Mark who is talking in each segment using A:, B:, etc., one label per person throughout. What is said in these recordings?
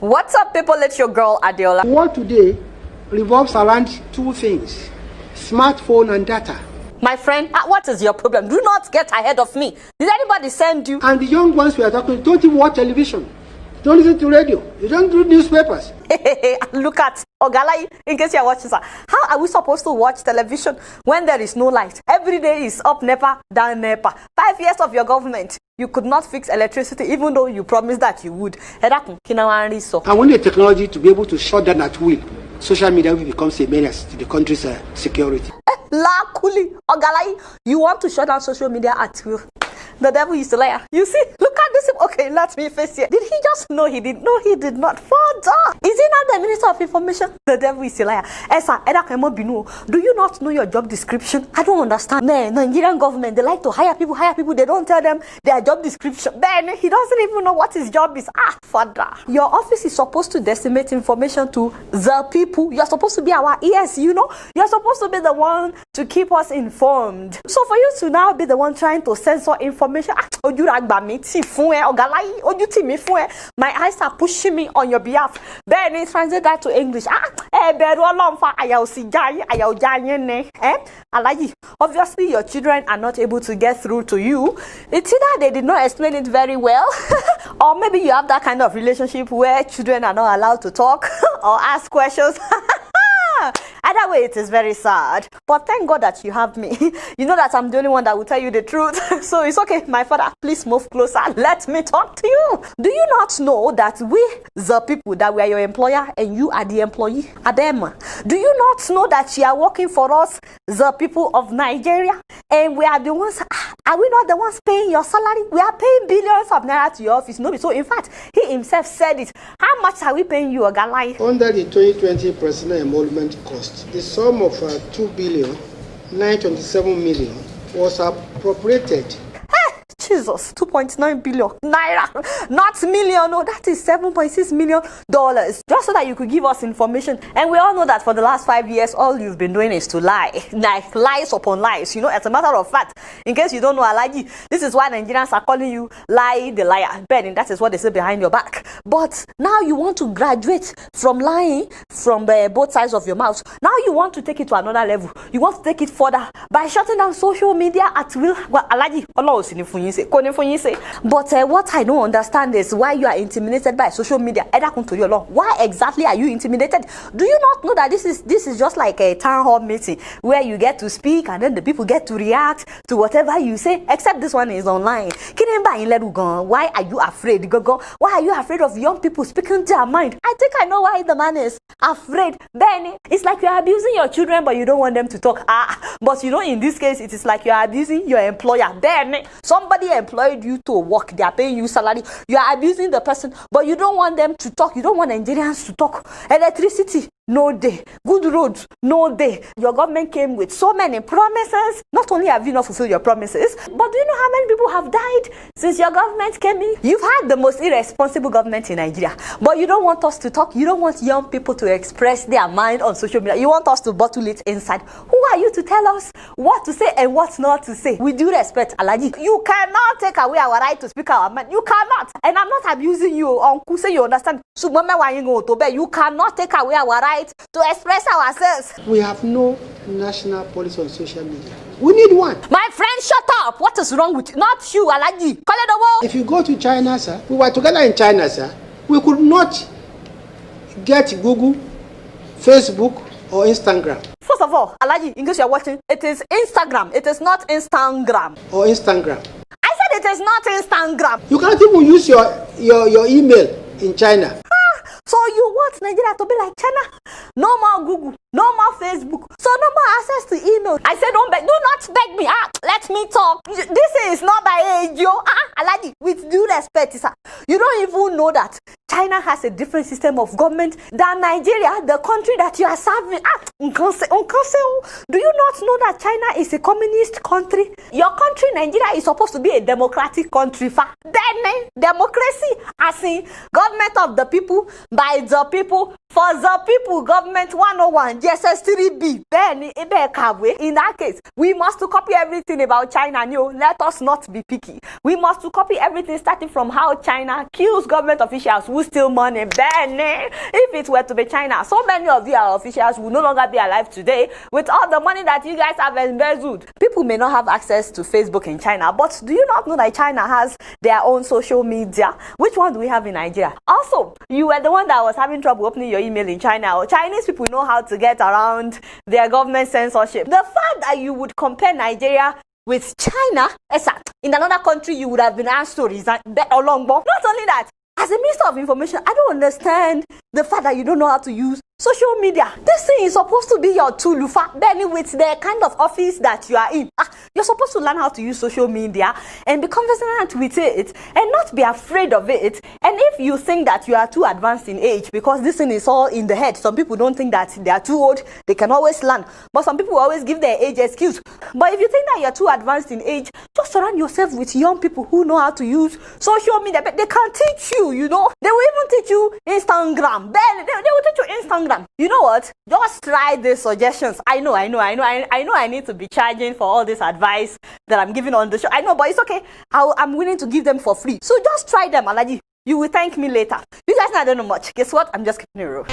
A: What's up, people? It's your girl Adiola.
B: The world today revolves around two things: smartphone and data.
A: My friend, what is your problem? Do not get ahead of me. Did anybody send you?
B: And the young ones we are talking to don't even watch television, don't listen to radio, you don't read newspapers.
A: Look at Ogalai, in case you're watching, sir. How are we supposed to watch television when there is no light? Every day is up NEPA, down NEPA. 5 years of your government, you could not fix electricity even though you promised that you would.
B: And when the technology to be able to shut down at will, social media will become a menace to the country's security.
A: La Kuli, Ogalai, you want to shut down social media at will? The devil is a liar. You see, look at this. Okay, let me face it. Did he just know he did? No, he did not. Father, is he not the Minister of Information? The devil is a liar. Do you not know your job description? I don't understand. The Nigerian government, they like to hire people. They don't tell them their job description. Then he doesn't even know what his job is. Father, your office is supposed to disseminate information to the people. You're supposed to be our ears, you know. You're supposed to be the one to keep us informed. So for you to now be the one trying to censor information, my eyes are pushing me on your behalf. Then translate that to English. Obviously, your children are not able to get through to you. It's either they did not explain it very well, or maybe you have that kind of relationship where children are not allowed to talk or ask questions. Either way, it is very sad. But thank God that you have me. You know that I'm the only one that will tell you the truth. So it's okay, my father, please move closer. Let me talk to you. Do you not know that we, the people, that we are your employer and you are the employee? Adema. Do you not know that you are working for us, the people of Nigeria? And we are the ones, are we not the ones paying your salary? We are paying billions of naira to your office. No, so in fact, he himself said it. How much are we paying you, Ogalai?
B: Under the 2020 personal emolument cost, the sum of 2,927,000,000 was appropriated.
A: Jesus, 2.9 billion naira, not million. No, that is $7.6 million, just so that you could give us information. And we all know that for the last 5 years, all you've been doing is to lie, like lies upon lies. You know, as a matter of fact, in case you don't know, Alaji, this is why Nigerians are calling you Lie the Liar. Ben, that is what they say behind your back. But now you want to graduate from lying from both sides of your mouth. Now you want to take it to another level. You want to take it further by shutting down social media at will. Well, Alaji, Allah is in but what I don't understand is why you are intimidated by social media. Why exactly are you intimidated? Do you not know that this is just like a town hall meeting where you get to speak and then the people get to react to whatever you say? Except this one is online. Why are you afraid? Why are you afraid of young people speaking their mind? I think I know why the man is afraid. Then it's like you are abusing your children, but you don't want them to talk. But you know, in this case, it is like you are abusing your employer. Then somebody employed you to work, they are paying you salary, you are abusing the person, but you don't want them to talk. You don't want Nigerians to talk. Electricity, no day. Good roads, no day. Your government came with so many promises. Not only have you not fulfilled your promises, but do you know how many people have died since your government came in? You've had the most irresponsible government in Nigeria, but you don't want us to talk. You don't want young people to express their mind on social media. You want us to bottle it inside. Who are you to tell us what to say and what not to say? With due respect, Alaji, you cannot take away our right to speak our mind. You cannot. And I'm not abusing you, Uncle. Say you understand. You cannot take away our right to express ourselves.
B: We have no national policy on social media. We need one.
A: My friend, shut up. What is wrong with you? Not you, Alaji. Call it the wall.
B: If you go to China, sir, we were together in China, sir. We could not get Google, Facebook, or Instagram.
A: First of all, Alaji, in case you're watching, it is Instagram. It is not Instagram.
B: Or Instagram.
A: I said it is not Instagram.
B: You cannot even use your email in China.
A: So you want Nigeria to be like China? No more Google, no more Facebook, so no more access to email. I said don't beg, do not beg me. Let me talk. This is not by age, yo. Alaji, with due respect, sir, you don't even know that China has a different system of government than Nigeria, the country that you are serving. Do you not know that China is a communist country? Your country, Nigeria, is supposed to be a democratic country. Then democracy, as in government of the people, by the people, For the people, government 101, JSS 3B, then in that case, we must to copy everything about China. No, let us not be picky. We must to copy everything starting from how China kills government officials who steal money. Then, if it were to be China, so many of you officials will no longer be alive today with all the money that you guys have embezzled. People may not have access to Facebook in China, but do you not know that China has their own social media? Which one do we have in Nigeria? Also, you were the one that was having trouble opening your email in China. Or Chinese people know how to get around their government censorship. The fact that you would compare Nigeria with China, in another country you would have been asked to resign. Not only that, as a minister of information, I don't understand the fact that you don't know how to use social media. This thing is supposed to be your tool, Benny, with the kind of office that you are in. You're supposed to learn how to use social media and be conversant with it and not be afraid of it. And if you think that you are too advanced in age, because this thing is all in the head, some people don't think that they are too old, they can always learn. But some people always give their age excuse. But if you think that you're too advanced in age, just surround yourself with young people who know how to use social media. But they can teach you, They will even teach you Instagram. Then they will teach you Instagram. You know what? Just try these suggestions. I know I need to be charging for all this advice that I'm giving on the show. I know, but it's okay. I'm willing to give them for free. So just try them, Alaji. You will thank me later. You guys not know much. Guess what? I'm just keeping it real.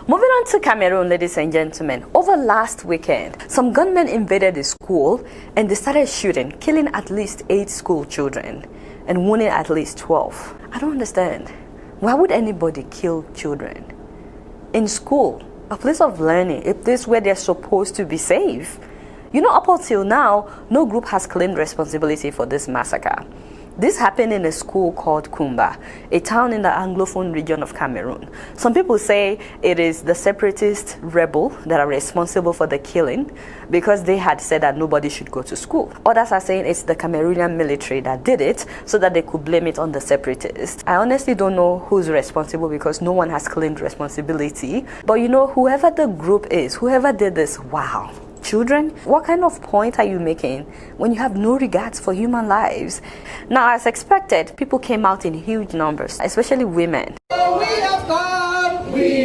A: Moving on to Cameroon, ladies and gentlemen. Over last weekend, some gunmen invaded a school and they started shooting, killing at least 8 school children and wounding at least 12. I don't understand. Why would anybody kill children? In school, a place of learning, a place where they're supposed to be safe. Up until now, no group has claimed responsibility for this massacre. This happened in a school called Kumba, a town in the Anglophone region of Cameroon. Some people say it is the separatist rebel that are responsible for the killing because they had said that nobody should go to school. Others are saying it's the Cameroonian military that did it so that they could blame it on the separatists. I honestly don't know who's responsible because no one has claimed responsibility. But whoever the group is, whoever did this, wow. Children, what kind of point are you making when you have no regards for human lives? Now, as expected, people came out in huge numbers, especially women.
C: Oh, we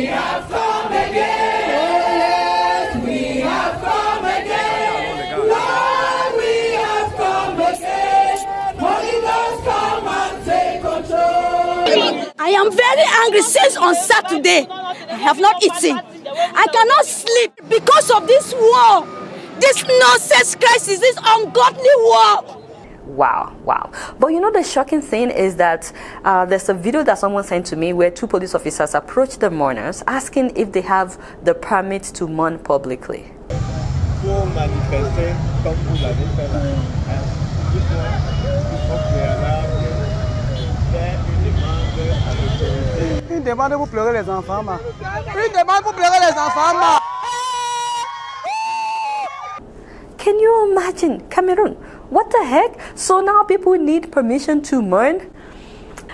C: have come again. Oh, yes, we have come again. Lord, we have come again. Holy Ghost, come and take control.
D: I am very angry since on Saturday. I have not eaten. I cannot sleep because of this war, this nonsense crisis, this ungodly war.
A: Wow. But the shocking thing is that there's a video that someone sent to me where 2 police officers approached the mourners asking if they have the permit to mourn publicly.
E: Une demande pour pleurer les enfants, ma. Une demande pour pleurer les enfants, ma.
A: Can you imagine? Cameroon, what the heck? So now people need permission to mourn?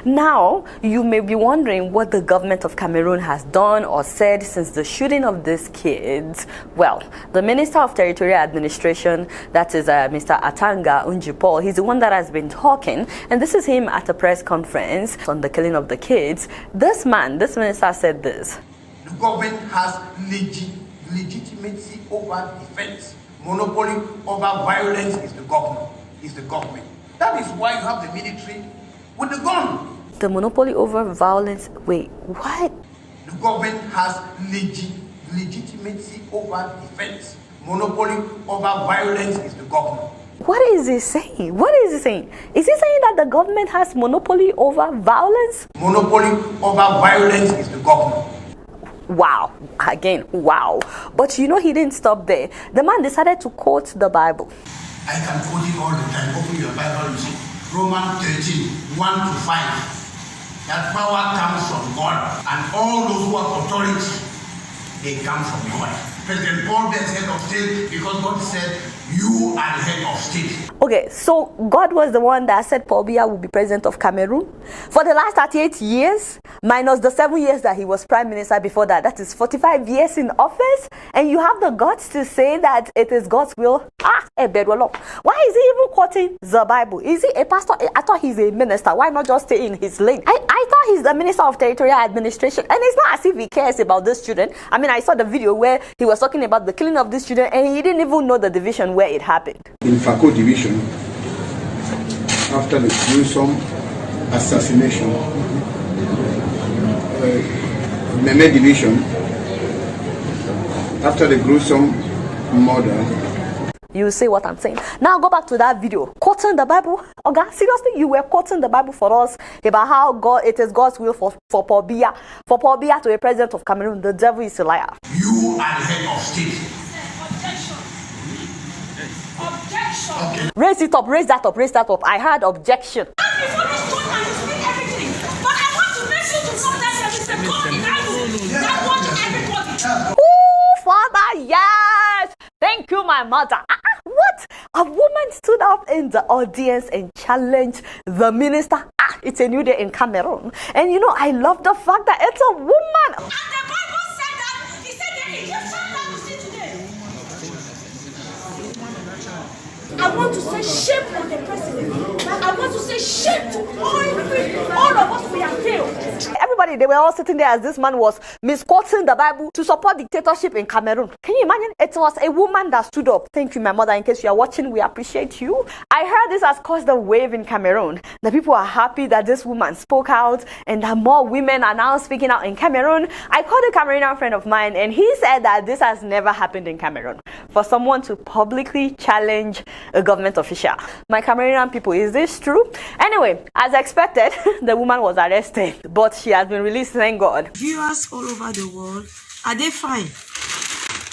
A: Now, you may be wondering what the government of Cameroon has done or said since the shooting of these kids. Well, the Minister of Territorial Administration, that is Mr. Atanga Unjipol, he's the one that has been talking, and this is him at a press conference on the killing of the kids. This minister said this.
F: The government has legitimacy over defense. Monopoly over violence is the government. That is why you have the military with the gun.
A: The monopoly over violence. Wait, what?
F: The government has legitimacy over defense. Monopoly over violence is the government.
A: What is he saying? Is he saying that the government has monopoly over violence?
F: Monopoly over violence is the government.
A: Wow. Again, wow. But he didn't stop there. The man decided to quote the Bible.
F: I can quote it all the time. Open your Bible and see Romans 13, 1-5. That power comes from God, and all those who have authority, they come from God. President Paul then said of state, because God said, You are the head of state.
A: Okay, so God was the one that said Paul Biya will be president of Cameroon for the last 38 years, minus the 7 years that he was prime minister before that. That is 45 years in office, and you have the guts to say that it is God's will. Why is he even quoting the Bible? Is he a pastor? I thought he's a minister. Why not just stay in his lane? I thought he's the minister of territorial administration, and it's not as if he cares about this student. I mean, I saw the video where he was talking about the killing of this student, and he didn't even know the division where it happened.
G: In Fako division, after the gruesome assassination, Meme division, after the gruesome murder.
A: You see what I'm saying? Now go back to that video, quoting the Bible. Okay, seriously, you were quoting the Bible for us about how it is God's will for Paul Biya to be president of Cameroon. The devil is a liar.
F: You are the head of state.
C: Objection.
A: Raise it up, raise that up. I heard objection.
C: Before this court and you speak everything, but I want to make you to know that there is a God in heaven that watches everybody.
A: Oh, Father, yes. Thank you, my mother. What? A woman stood up in the audience and challenged the minister. It's a new day in Cameroon. And you know, I love the fact that it's a woman.
C: And the Bible said that, he said the Egyptian that we see today. I want to say shame on the president. I want to say shame to all of us. We have failed.
A: Everybody, they were all sitting there as this man was misquoting the Bible to support dictatorship in Cameroon. Can you imagine? It was a woman that stood up. Thank you, my mother. In case you are watching, we appreciate you. I heard this has caused a wave in Cameroon. The people are happy that this woman spoke out and that more women are now speaking out in Cameroon. I called a Cameroonian friend of mine and he said that this has never happened in Cameroon. For someone to publicly challenge a government official. My Cameroonian people, is this true? Anyway, as expected, the woman was arrested, but she has been released, thank God.
H: Viewers all over the world, are they fine?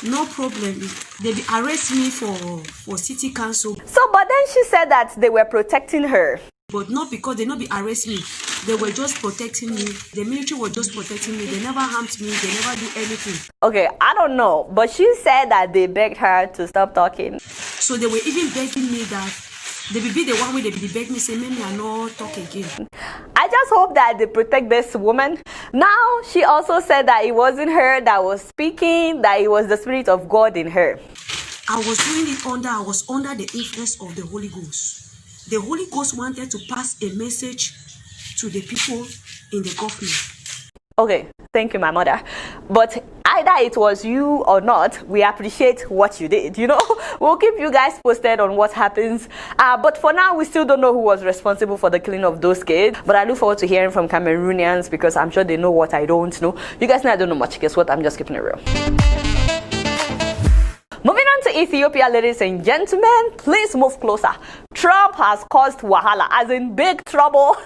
H: No problem. They arrest me for city council.
A: So, but then she said that they were protecting her.
H: But not because they not be arrest me. They were just protecting me. The military were just protecting me. They never harmed me. They never do anything.
A: Okay, I don't know. But she said that they begged her to stop talking.
H: So they were even begging me that they will be the one way they will beg me, say, maybe I not talk again.
A: I just hope that they protect this woman. Now, she also said that it wasn't her that was speaking, that it was the Spirit of God in her.
H: I was under the influence of the Holy Ghost. The Holy Ghost wanted to pass a message to the people in the government.
A: Okay, thank you, my mother. But either it was you or not, we appreciate what you did. You know, we'll keep you guys posted on what happens. But for now, we still don't know who was responsible for the killing of those kids. But I look forward to hearing from Cameroonians because I'm sure they know what I don't know. You guys know I don't know much. Guess what? I'm just keeping it real. Moving on to Ethiopia, ladies and gentlemen, please move closer. Trump has caused wahala, as in big trouble.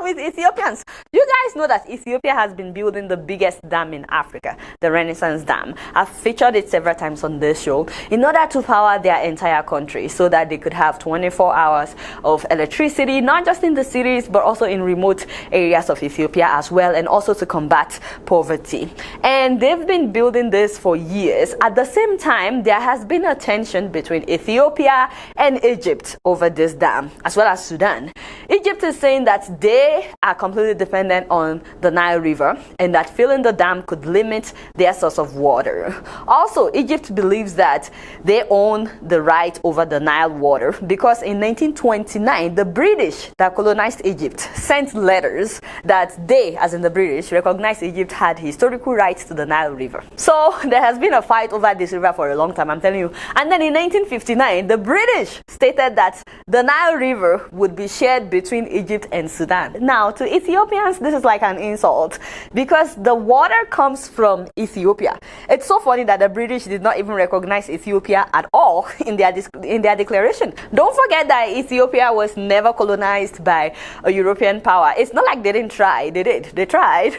A: With Ethiopians. You guys know that Ethiopia has been building the biggest dam in Africa, the Renaissance Dam. I've featured it several times on this show in order to power their entire country so that they could have 24 hours of electricity, not just in the cities, but also in remote areas of Ethiopia as well, and also to combat poverty. And they've been building this for years. At the same time, there has been a tension between Ethiopia and Egypt over this dam, as well as Sudan. Egypt is saying that they are completely dependent on the Nile River and that filling the dam could limit their source of water. Also, Egypt believes that they own the right over the Nile water because in 1929, the British that colonized Egypt sent letters that they, as in the British, recognized Egypt had historical rights to the Nile River. So there has been a fight over this river for a long time, I'm telling you. And then in 1959, the British stated that the Nile River would be shared between Egypt and Sudan. Now, to Ethiopians, this is like an insult because the water comes from Ethiopia. It's so funny that the British did not even recognize Ethiopia at all in their declaration. Don't forget that Ethiopia was never colonized by a European power. It's not like they didn't try. They did. They tried.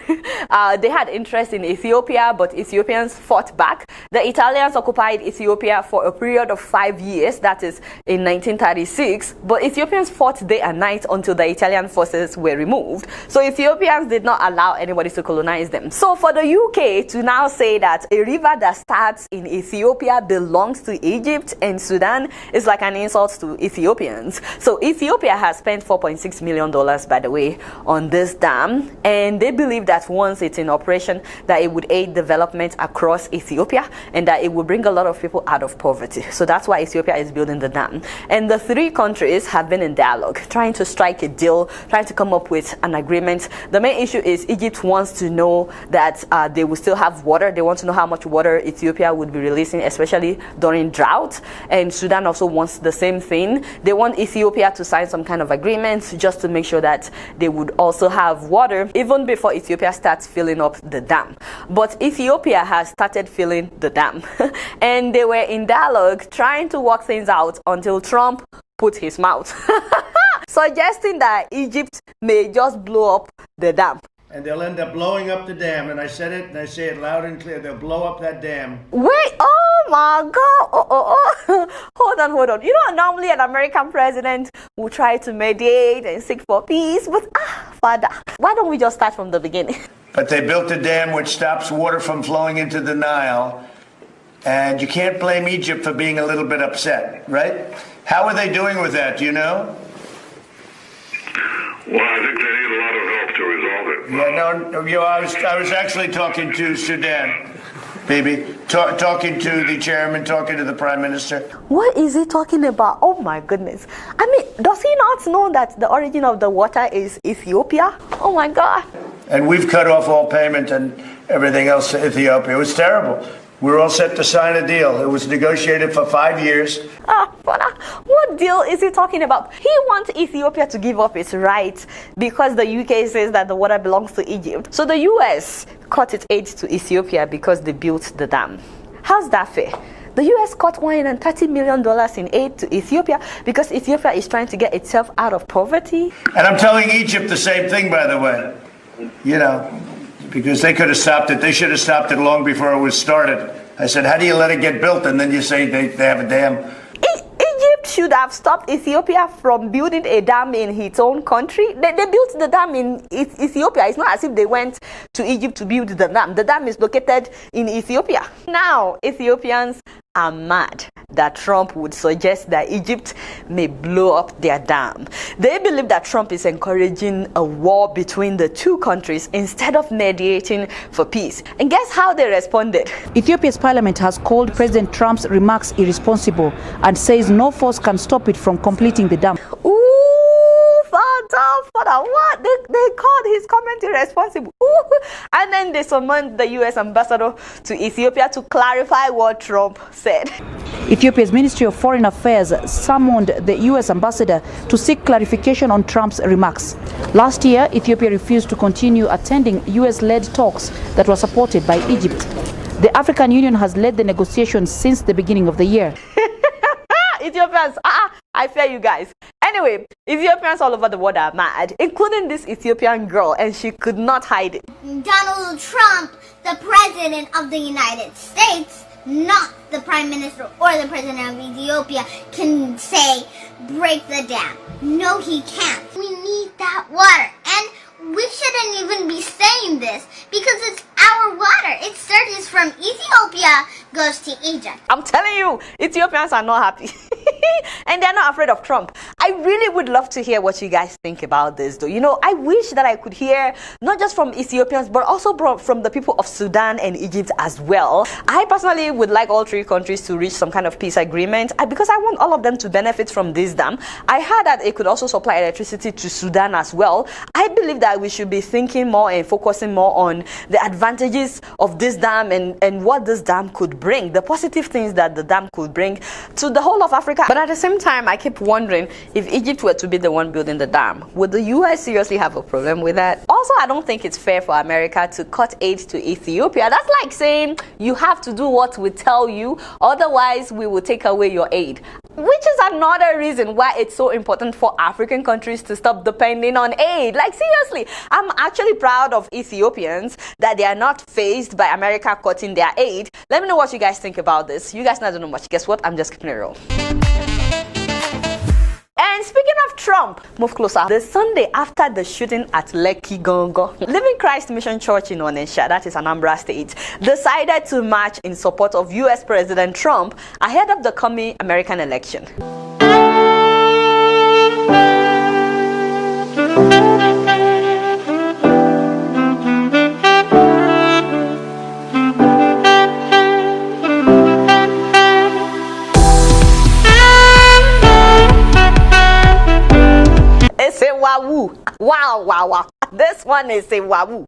A: They had interest in Ethiopia, but Ethiopians fought back. The Italians occupied Ethiopia for a period of 5 years, that is in 1936, but Ethiopians fought day and night until the Italian forces were removed. So Ethiopia Ethiopians did not allow anybody to colonize them. So for the UK to now say that a river that starts in Ethiopia belongs to Egypt and Sudan is like an insult to Ethiopians. So Ethiopia has spent $4.6 million, by the way, on this dam, and they believe that once it's in operation, that it would aid development across Ethiopia and that it would bring a lot of people out of poverty. So that's why Ethiopia is building the dam. And the three countries have been in dialogue, trying to strike a deal, trying to come up with an agreement. The main issue is Egypt wants to know that they will still have water. They want to know how much water Ethiopia would be releasing, especially during drought. And Sudan also wants the same thing. They want Ethiopia to sign some kind of agreement just to make sure that they would also have water even before Ethiopia starts filling up the dam. But Ethiopia has started filling the dam. And they were in dialogue trying to work things out until Trump put his mouth, suggesting that Egypt may just blow up the dam.
I: And they'll end up blowing up the dam. And I said it, and I say it loud and clear. They'll blow up that dam.
A: Wait, oh my God. Hold on. You know, normally an American president will try to mediate and seek for peace. But, Father, why don't we just start from the beginning?
I: But they built a dam which stops water from flowing into the Nile. And you can't blame Egypt for being a little bit upset, right? How are they doing with that? Do you know?
J: Well, I think they need a lot of help to resolve it.
I: Yeah, I was actually talking to Sudan, baby. Talking to the chairman, talking to the prime minister.
A: What is he talking about? Oh my goodness. I mean, does he not know that the origin of the water is Ethiopia? Oh my God.
I: And we've cut off all payment and everything else to Ethiopia. It was terrible. We were all set to sign a deal. It was negotiated for 5 years.
A: What deal is he talking about? He wants Ethiopia to give up its rights because the UK says that the water belongs to Egypt. So the US cut its aid to Ethiopia because they built the dam. How's that fair? The US cut $130 million in aid to Ethiopia because Ethiopia is trying to get itself out of poverty.
I: And I'm telling Egypt the same thing, by the way. You know, because they could have stopped it. They should have stopped it long before it was started. I said, how do you let it get built? And then you say they have a dam.
A: Egypt should have stopped Ethiopia from building a dam in its own country. They built the dam in Ethiopia. It's not as if they went to Egypt to build the dam. The dam is located in Ethiopia. Now, Ethiopians are mad that Trump would suggest that Egypt may blow up their dam. They believe that Trump is encouraging a war between the two countries instead of mediating for peace. And guess how they responded?
K: Ethiopia's parliament has called President Trump's remarks irresponsible and says no force can stop it from completing the dam.
A: Father, what? They called his comment irresponsible. Ooh. And then they summoned the US ambassador to Ethiopia to clarify what Trump said.
K: Ethiopia's Ministry of Foreign Affairs summoned the US ambassador to seek clarification on Trump's remarks. Last year, Ethiopia refused to continue attending US-led talks that were supported by Egypt. The African Union has led the negotiations since the beginning of the year.
A: Ethiopians, I fear you guys. Anyway, Ethiopians all over the world are mad, including this Ethiopian girl, and she could not hide it.
L: Donald Trump, the President of the United States, not the Prime Minister or the President of Ethiopia, can say, break the dam. No, he can't. We need that water, and we shouldn't even be saying this because it's our water. It starts from Ethiopia, goes to Egypt.
A: I'm telling you, Ethiopians are not happy. And they're not afraid of Trump. I really would love to hear what you guys think about this, though. You know, I wish that I could hear not just from Ethiopians, but also from the people of Sudan and Egypt as well. I personally would like all three countries to reach some kind of peace agreement because I want all of them to benefit from this dam. I heard that it could also supply electricity to Sudan as well. I believe that we should be thinking more and focusing more on the advantages of this dam and what this dam could bring, the positive things that the dam could bring to the whole of Africa. But at the same time, I keep wondering if Egypt were to be the one building the dam, would the US seriously have a problem with that? Also, I don't think it's fair for America to cut aid to Ethiopia. That's like saying you have to do what we tell you, otherwise we will take away your aid. Which is another reason why it's so important for African countries to stop depending on aid. Like seriously, I'm actually proud of Ethiopians that they are not faced by America cutting their aid. Let me know what you guys think about this. You guys not know much. Guess what? I'm just keeping it real. And speaking of Trump, move closer. The Sunday after the shooting at Lekki Gongo, Living Christ Mission Church in Onitsha, that is Anambra State, decided to march in support of US President Trump ahead of the coming American election. It's a wahoo. Wow, wow, wow. This one is a wahoo.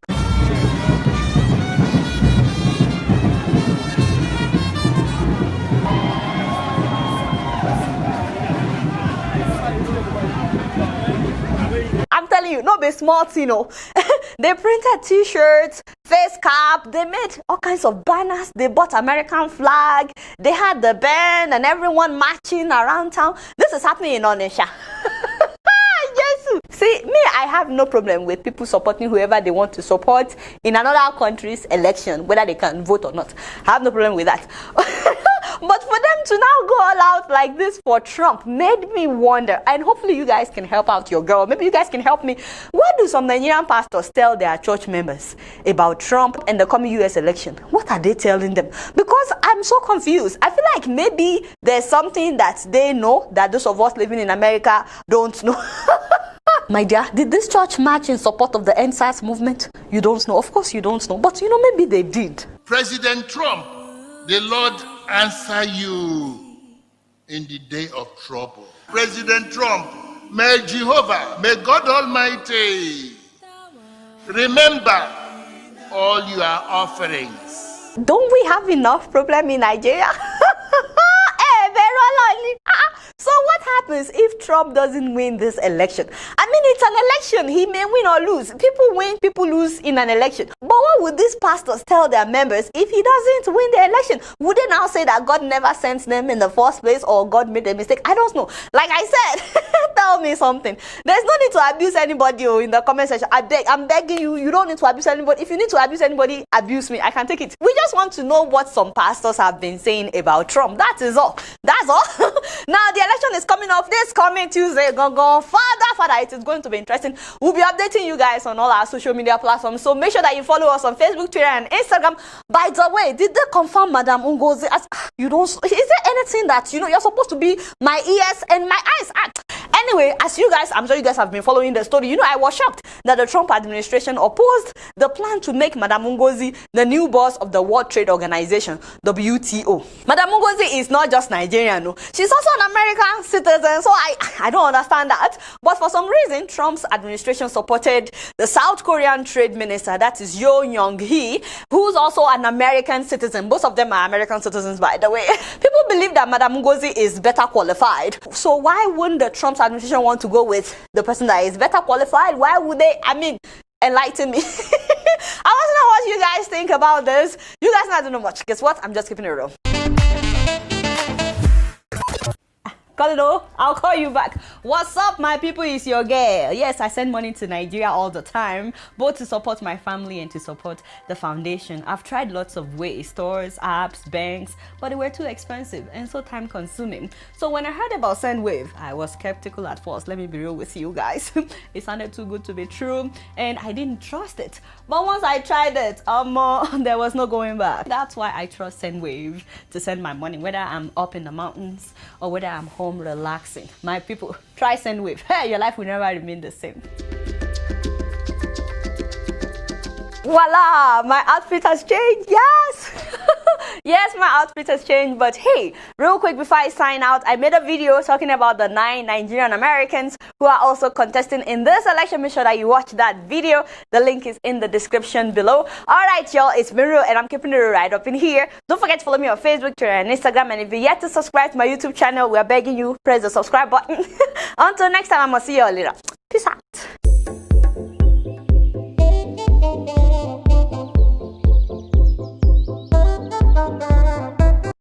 A: I'm telling you, no be small, you know. They printed t-shirts, face cap, they made all kinds of banners, they bought American flag, they had the band and everyone marching around town. This is happening in Onitsha. See, me, I have no problem with people supporting whoever they want to support in another country's election, whether they can vote or not. I have no problem with that. But for them to now go all out like this for Trump made me wonder, and hopefully you guys can help out your girl. Maybe you guys can help me. What do some Nigerian pastors tell their church members about Trump and the coming US election? What are they telling them? Because I'm so confused. I feel like maybe there's something that they know that those of us living in America don't know. My dear, did this church march in support of the NSAS movement? You don't know. Of course you don't know. But you know, maybe they did.
M: President Trump, the Lord answer you in the day of trouble. President Trump, may Jehovah, may God Almighty remember all your offerings.
A: Don't we have enough problem in Nigeria? So what happens if Trump doesn't win this election? I mean, it's an election. He may win or lose. People win, people lose in an election. But what would these pastors tell their members if he doesn't win the election? Would they now say that God never sent them in the first place or God made a mistake? I don't know. Like I said, tell me something. There's no need to abuse anybody in the comment section. I'm begging you, you don't need to abuse anybody. If you need to abuse anybody, abuse me. I can take it. We just want to know what some pastors have been saying about Trump. That is all. That's all. Now, the election is coming up this coming Tuesday. Father, it is going to be interesting. We'll be updating you guys on all our social media platforms. So make sure that you follow us on Facebook, Twitter, and Instagram. By the way, did they confirm Madam Ngozi? You don't. Is there anything that you're supposed to be my ears and my eyes? Anyway, as you guys, I'm sure you guys have been following the story. I was shocked that the Trump administration opposed the plan to make Madam Ngozi the new boss of the World Trade Organization, WTO. Madam Ngozi is not just Nigerian, no. She's also an American citizen, so I don't understand that. But for some reason, Trump's administration supported the South Korean trade minister, that is Yo Young-hee, who's also an American citizen. Both of them are American citizens, by the way. People believe that Madam Ngozi is better qualified. So why wouldn't the Trump's administration want to go with the person that is better qualified? Why would they? Enlighten me. I want to know what you guys think about this. You guys not know much. Guess what? I'm just keeping it real. I'll call you back. What's up, my people? It's your girl. Yes, I send money to Nigeria all the time, both to support my family and to support the foundation. I've tried lots of ways, stores, apps, banks, but they were too expensive and so time consuming. So when I heard about SendWave, I was skeptical at first. Let me be real with you guys. It sounded too good to be true and I didn't trust it. But once I tried it, there was no going back. That's why I trust SendWave to send my money, whether I'm up in the mountains or whether I'm home relaxing. My people, try SendWave. Hey, your life will never remain the same. Voila, my outfit has changed. Yes. Yes, my outfit has changed. But hey, real quick before I sign out, I made a video talking about the 9 Nigerian Americans who are also contesting in this election. Make sure that you watch that video. The link is in the description below. Alright, y'all, it's been real and I'm keeping it right up in here. Don't forget to follow me on Facebook, Twitter, and Instagram. And if you're yet to subscribe to my YouTube channel, we're begging you, press the subscribe button. Until next time, I'm gonna see you all later. Peace out.